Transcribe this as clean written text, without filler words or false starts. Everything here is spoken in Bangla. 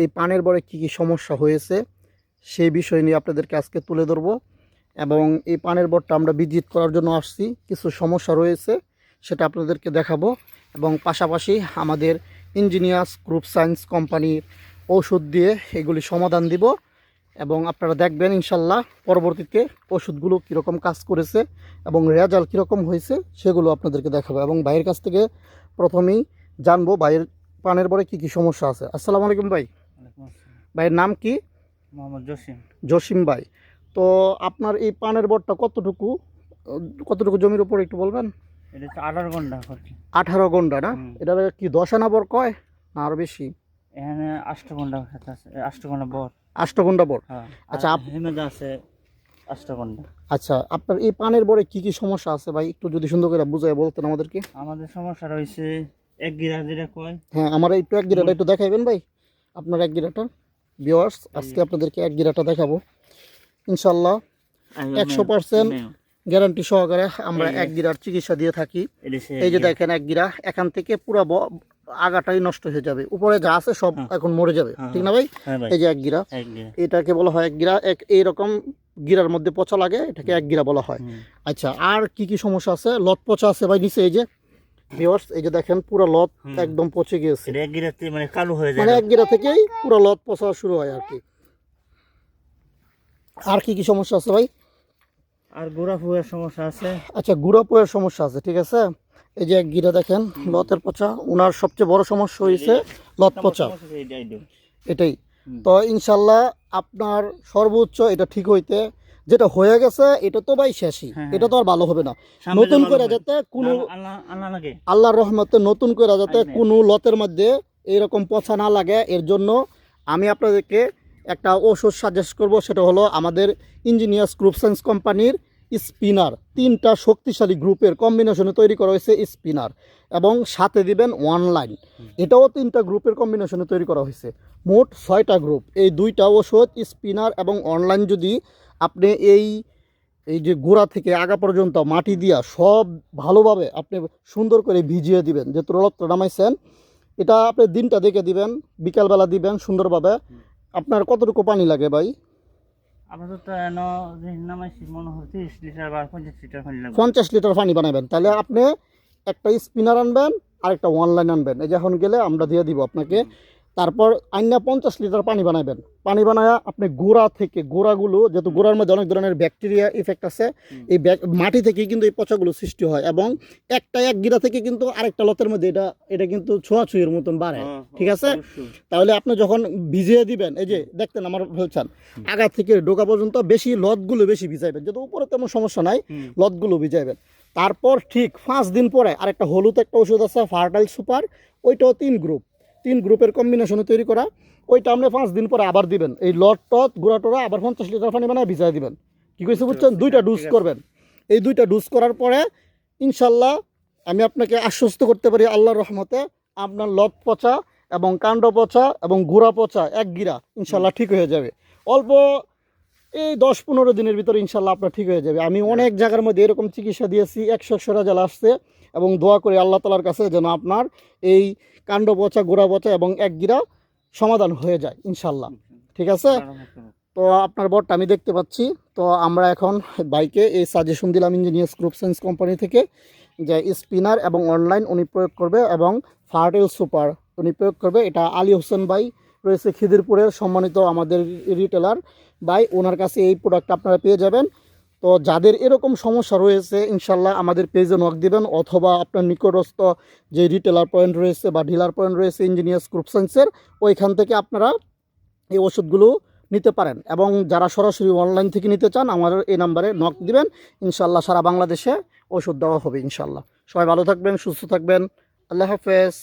এই পানের বরে কী কী সমস্যা হয়েছে সেই বিষয় নিয়ে আপনাদেরকে আজকে তুলে ধরবো। এবং এই পানের বরটা আমরা ভিজিট করার জন্য আসছি, কিছু সমস্যা রয়েছে সেটা আপনাদেরকে দেখাবো। এবং পাশাপাশি আমাদের ইঞ্জিনিয়ার্স গ্রুপ সায়েন্স কোম্পানির ওষুধ দিয়ে এগুলি সমাধান দিব। এবং আপনারা দেখবেন ইনশাল্লাহ পরবর্তীতে ওষুধগুলো কীরকম কাজ করেছে এবং রেজাল্ট কীরকম হয়েছে সেগুলো আপনাদেরকে দেখাবো। এবং ভাইয়ের কাছ থেকে প্রথমেই জানবো ভাইয়ের পানের পরে কী কী সমস্যা আছে। আসসালামু আলাইকুম ভাই। ভাইয়ের নাম কি? মোহাম্মদ জসিম। জসিম ভাই, তো আপনার এই পানের বরটা কতটুকু জমির উপর একটু বলবেন? এটা হচ্ছে 18 ঘন্টা করছে। 18 ঘন্টা না? এটা কি 10 আনা বর কয় না আরো বেশি? এখানে 8 ঘন্টা আছে, 8 ঘন্টা বর। 8 ঘন্টা বর। আচ্ছা, হেমেদা আছে 8 ঘন্টা। আচ্ছা, আপনার এই পানের বরে কি কি সমস্যা আছে ভাই একটু যদি সুন্দর করে বুঝায় বলতেন আমাদেরকে। আমাদের সমস্যা রয়েছে এক গিরা যেটা কয়। হ্যাঁ, আমার একটু এক গিরাটা একটু দেখাইবেন ভাই, আপনার এক গিরাটা। ভিউয়ার্স, আজকে আপনাদেরকে এক গিরাটা দেখাবো ইনশাল্লাহ। 100% গ্যারান্টি সহকারে আমরা এক গিরার চিকিৎসা দিয়ে থাকি। এই যে দেখেন এক গিরা, এখান থেকে পুরো আগাটাই নষ্ট হয়ে যাবে, উপরে যা আছে সব এখন মরে যাবে, ঠিক না ভাই? এই যে এক গিরা, এটাকে বলা হয় এক গিরা। এইরকম গিরার মধ্যে পচা লাগে, এটাকে এক গিরা বলা হয়। আচ্ছা, আর কি কি সমস্যা আছে? লত পচা আছে ভাই নিচে, এই যে ভিউয়ার্স, এই যে দেখেন পুরো লত একদম পচে গিয়েছে। এক গিরাতে মানে কালো হয়ে যায়, মানে এক গিরা থেকেই পুরো লত পচা শুরু হয় আর কি। আর কি কি সমস্যা আছে ভাই? আর গোড়া ফুয়ের সমস্যা আছে। আচ্ছা, গুঁড়া পোয়ের সমস্যা আছে, ঠিক আছে। এই যে এক গিরা দেখেন লতের পচা, ওনার সবচেয়ে বড় সমস্যা হয়েছে লত পচা, এটাই। তো ইনশাল্লাহ আপনার সর্বোচ্চ এটা ঠিক হইতে, যেটা হয়ে গেছে এটা তো ভাই শেষই, এটা তো আর ভালো হবে না। নতুন করে যাতে কোনো আল্লাহর রহমতে নতুন করে যাতে কোনো লতের মধ্যে এইরকম পচা না লাগে, এর জন্য আমি আপনাদেরকে একটা ওষুধ সাজেস্ট করব। সেটা হলো আমাদের ইঞ্জিনিয়ার্স গ্রুপ সায়েন্স কোম্পানির স্পিনার। 3টা শক্তিশালী গ্রুপের কম্বিনেশনে তৈরি করা হয়েছে স্পিনার, এবং সাথে দিবেন অনলাইন, এটাও 3টা গ্রুপের কম্বিনেশনে তৈরি করা হয়েছে। মোট 6টা গ্রুপ। এই 2টা ওষুধ স্পিনার এবং অনলাইন যদি আপনি এই যে গোড়া থেকে আগা পর্যন্ত মাটি দিয়া সব ভালোভাবে আপনি সুন্দর করে ভিজিয়ে দিবেন, যে রক্ত নামাইছেন, এটা আপনি দিনটা দেখে দিবেন, বিকালবেলা দিবেন সুন্দরভাবে। আপনার কতটুকু পানি লাগে ভাই? আমাদের তো নামাইছি মনে হয় 30 লিটার বা 50 লিটার পানি লাগবে। 50 লিটার পানি বানাবেন। তাহলে আপনি একটা স্পিনার আনবেন আর একটা অনলাইন আনবেন, এই যে এখন গেলে আমরা দিয়ে দিব আপনাকে। তারপর আইনা 50 লিটার পানি বানাবেন। পানি বানায়া আপনি গোড়া থেকে, গোড়াগুলো যেহেতু গোড়ার মধ্যে অনেক ধরনের ব্যাকটেরিয়া ইফেক্ট আছে, এই মাটি থেকে কিন্তু এই পচাগুলো সৃষ্টি হয়, এবং এক গিরা থেকে কিন্তু আরেকটা লতের মধ্যে এটা কিন্তু ছোঁয়াছুঁয়ের মতন বাড়ে, ঠিক আছে। তাহলে আপনি যখন ভিজিয়ে দিবেন, এই যে দেখতেন আমার বলছেন আগা থেকে ডোকা পর্যন্ত বেশি লতগুলো বেশি ভিজাইবেন, যেহেতু উপরে তেমন সমস্যা নাই, লতগুলো ভিজাইবেন। তারপর ঠিক 5 দিন পরে আরেকটা হলুদ একটা ওষুধ আছে ফার্টাইল সুপার, ওইটাও 3 গ্রুপের কম্বিনেশনে তৈরি করা, ওইটা আপনি 5 দিন পরে আবার দিবেন। এই লট টট গুঁড়াটোরা আবার 50 লিটার পানি বানায় ভিজাই দিবেন। কি কইছে বুঝছেন? 2টা ডোজ করবেন। এই 2টা ডোজ করার পরে ইনশাল্লাহ আমি আপনাকে আশ্বস্ত করতে পারি আল্লাহর রহমতে আপনার লট পচা এবং কাণ্ড পচা এবং গুঁড়া পচা এক গিরা ইনশাল্লাহ ঠিক হয়ে যাবে। অল্প এই 10-15 দিনের ভিতরে ইনশাল্লাহ আপনার ঠিক হয়ে যাবে। আমি অনেক জায়গার মধ্যে এরকম চিকিৎসা দিয়েছি, 100 রেজাল্ট আসছে, এবং দোয়া করি আল্লাহ তাআলার কাছে যেন আপনার এই কাণ্ড পচা, গোড়া পচা এবং এক গিরা সমাধান হয়ে যায় ইনশাল্লাহ, ঠিক আছে। তো আপনার বরটা আমি দেখতে পাচ্ছি। তো আমরা এখন বাইকে এই সাজেশন দিলাম ইঞ্জিনিয়ার্স গ্রুপ সায়েন্স কোম্পানি থেকে, যে স্পিনার এবং অনলাইন উনি প্রয়োগ করবে এবং ফার্টাইল সুপার উনি প্রয়োগ করবে। এটা আলী হোসেন ভাই রয়েছে খিদিরপুরের সম্মানিত আমাদের রিটেলার ভাই, ওনার কাছে এই প্রোডাক্ট আপনারা পেয়ে যাবেন। তো যাদের এরকম সমস্যা রয়েছে ইনশাল্লাহ আমাদের পেজে নক দিবেন, অথবা আপনার নিকটস্থ যে রিটেলার পয়েন্ট রয়েছে বা ডিলার পয়েন্ট রয়েছে ইঞ্জিনিয়ার্স গ্রুপ সায়েন্সের, ওইখান থেকে আপনারা এই ওষুধগুলো নিতে পারেন। এবং যারা সরাসরি অনলাইন থেকে নিতে চান আমার এই নাম্বারে নক দিবেন, ইনশাল্লাহ সারা বাংলাদেশে ওষুধ দেওয়া হবে ইনশাল্লাহ। সবাই ভালো থাকবেন, সুস্থ থাকবেন, আল্লাহ হাফেজ।